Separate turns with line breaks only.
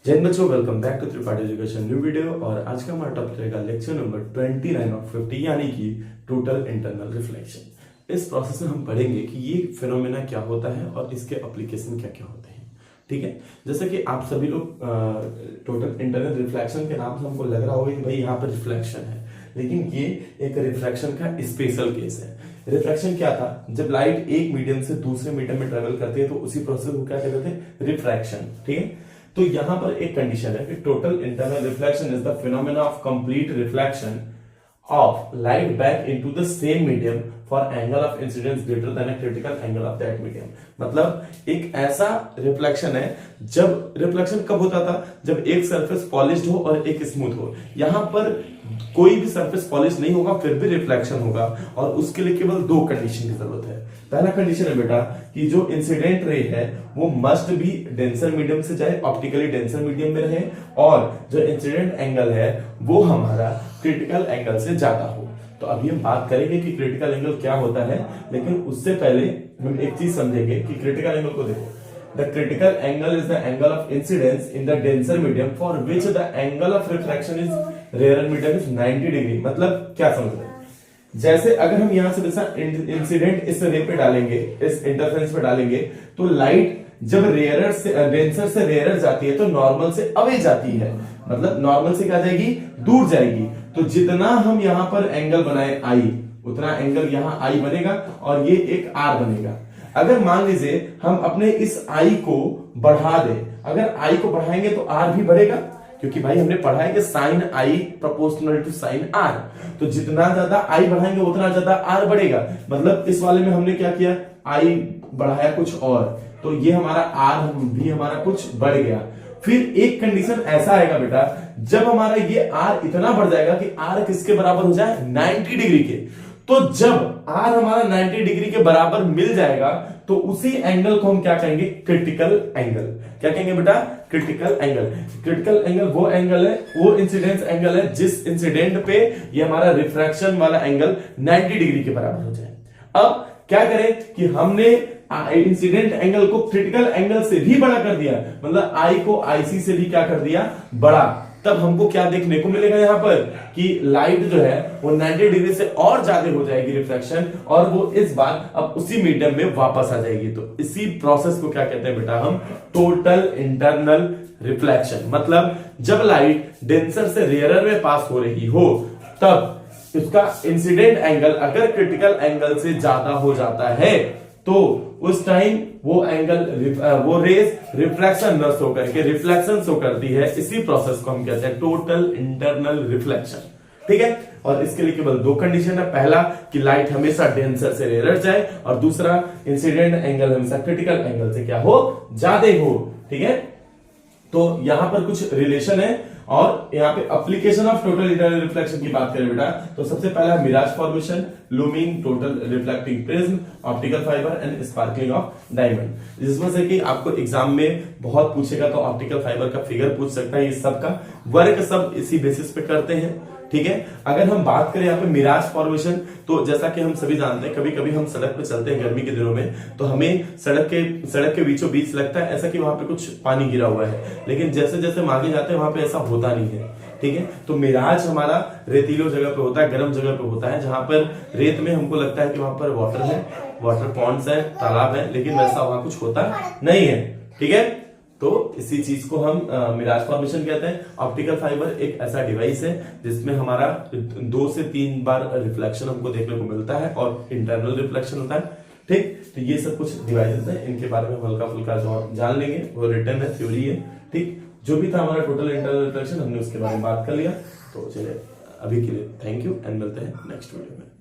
जय हिंद बच्चों, welcome back to Tripathi education new video. और आज का हमारा टॉपिक रहेगा लेक्चर नंबर 29 ऑफ 50 यानी कि टोटल इंटरनल रिफ्लेक्शन। इस प्रोसेस में हम पढ़ेंगे कि ये फिनोमेना क्या होता है और इसके एप्लीकेशन क्या क्या होते हैं। ठीक है, जैसे कि आप सभी लोग टोटल इंटरनल रिफ्लेक्शन के नाम से हमको लग रहा होगा कि भाई यहाँ पर रिफ्लेक्शन है, लेकिन ये एक रिफ्लेक्शन का स्पेशल केस है। रिफ्लेक्शन क्या था? जब लाइट एक मीडियम से दूसरे मीडियम में ट्रेवल करती है तो उसी प्रोसेस को क्या कहते थे? रिफ्रैक्शन। ठीक है, तो यहां पर एक कंडीशन है कि total internal reflection is the phenomena of complete reflection of light back into the same medium for angle of incidence greater than a critical angle of that medium. मतलब एक ऐसा रिफ्लेक्शन है, जब रिफ्लेक्शन कब होता था? जब एक सरफेस पॉलिश्ड हो और एक स्मूथ हो। यहां पर कोई भी सरफेस पॉलिश नहीं होगा फिर भी रिफ्लेक्शन होगा, और उसके लिए केवल दो कंडीशन की जरूरत है। पहला कंडीशन है बेटा कि जो इंसिडेंट रे है वो मस्ट भी डेंसर मीडियम से जाए, ऑप्टिकली डेंसर मीडियम में रहे, और जो इंसिडेंट एंगल है वो हमारा क्रिटिकल एंगल से ज्यादा हो। तो अभी हम बात करेंगे कि क्रिटिकल एंगल क्या होता है, लेकिन उससे पहले हम एक चीज समझेंगे कि क्रिटिकल एंगल को देखो। The critical angle is the angle of incidence in the denser medium for which the angle of refraction is rarer medium is 90 degree. मतलब क्या समझ रहे हैं? जैसे अगर हम यहां से जैसा इंसिडेंट इस रे पे डालेंगे, इस इंटरफेरेंस पे डालेंगे, तो लाइट जब रेयरर से डेंसर से रेयरर जाती है तो नॉर्मल से अवे जाती है। मतलब नॉर्मल से क्या जाएगी? दूर जाएगी। तो जितना हम यहां पर एंगल बनाए आई, उतना एंगल यहां आई बनेगा और ये एक आर बनेगा। अगर मान लीजिए हम अपने इस आई को बढ़ा दें, अगर आई को बढ़ाएंगे तो आर भी बढ़ेगा, क्योंकि भाई हमने पढ़ा है कि sine i proportional to sine r. तो जितना ज्यादा आई बढ़ाएंगे उतना ज्यादा आर बढ़ेगा। मतलब इस वाले में हमने क्या किया? आई बढ़ाया कुछ और, तो ये हमारा आर भी हमारा कुछ बढ़ गया। फिर एक कंडीशन ऐसा आएगा बेटा, जब हमारा ये आर इतना बढ़ जाएगा कि आर किसके बराबर हो जाए? 90 डिग्री के। तो जब आर हमारा 90 डिग्री के बराबर मिल जाएगा तो उसी एंगल को हम क्या कहेंगे? Critical angle. क्या कहेंगे बेटा? Critical angle. क्रिटिकल एंगल वो एंगल है, वो इंसिडेंस एंगल है जिस इंसिडेंट पे ये हमारा रिफ्रैक्शन वाला एंगल 90 डिग्री के बराबर हो जाए। अब क्या करें कि हमने इंसिडेंट एंगल को क्रिटिकल एंगल से भी बड़ा कर दिया, मतलब आई को आईसी से भी क्या कर दिया? बड़ा। तब हमको क्या देखने को मिलेगा यहां पर कि लाइट जो है वो 90 डिग्री से और ज्यादा हो जाएगी रिफ्लेक्शन, और वो इस बार अब उसी मीडियम में वापस आ जाएगी। तो इसी प्रोसेस को क्या कहते हैं बेटा? हम टोटल इंटरनल रिफ्लेक्शन। मतलब जब लाइट डेंसर से रेयरर में पास हो रही हो तब उसका इंसिडेंट एंगल अगर क्रिटिकल एंगल से ज्यादा हो जाता है तो उस टाइम वो एंगल वो रेस रिफ्लेक्शन न शो करके रिफ्लेक्शन शो करती है। इसी प्रोसेस को हम कहते हैं टोटल इंटरनल रिफ्लेक्शन। ठीक है, और इसके लिए केवल दो कंडीशन है। पहला कि लाइट हमेशा डेंसर से रेयर जाए, और दूसरा इंसिडेंट एंगल हमेशा क्रिटिकल एंगल से क्या हो? ज्यादा हो। ठीक है, तो यहां पर कुछ रिलेशन है। और यहाँ पे application of total internal reflection की बात करें बेटा, तो सबसे पहला mirage formation, looming, total reflecting prism, optical fibre and sparkling of diamond. जिसमें से कि आपको एग्जाम में बहुत पूछेगा तो ऑप्टिकल फाइबर का फिगर पूछ सकता है। ये सब का वर्क सब इसी बेसिस पे करते हैं। ठीक है, अगर हम बात करें यहाँ पे मिराज फॉर्मेशन, तो जैसा कि हम सभी जानते हैं, कभी कभी हम सड़क पे चलते हैं गर्मी के दिनों में, तो हमें सड़क के बीचों बीच लगता है ऐसा कि वहां पे कुछ पानी गिरा हुआ है, लेकिन जैसे जैसे हम आगे जाते हैं वहां पे ऐसा होता नहीं है। ठीक है, तो मिराज हमारा रेतीलो जगह पे होता है, गर्म जगह पे होता है, जहां पर रेत में हमको लगता है कि वहां पर वाटर है, वाटर पॉन्ड्स है, तालाब है, लेकिन वैसा वहां कुछ होता नहीं है। ठीक है, तो इसी चीज को हम मिराज फॉर्मेशन कहते हैं। ऑप्टिकल फाइबर एक ऐसा डिवाइस है जिसमें हमारा 2 से 3 बार रिफ्लेक्शन हमको देखने को मिलता है और इंटरनल रिफ्लेक्शन होता है। ठीक, तो ये सब कुछ डिवाइसेस हैं, इनके बारे में हल्का फुल्का जान लेंगे। वो रिटर्न है, थ्योरी है। ठीक, जो भी था हमारा टोटल इंटरनल रिफ्लेक्शन हमने उसके बारे में बात कर लिया। तो चलिए अभी के लिए थैंक यू एंड मिलते हैं नेक्स्ट वीडियो में।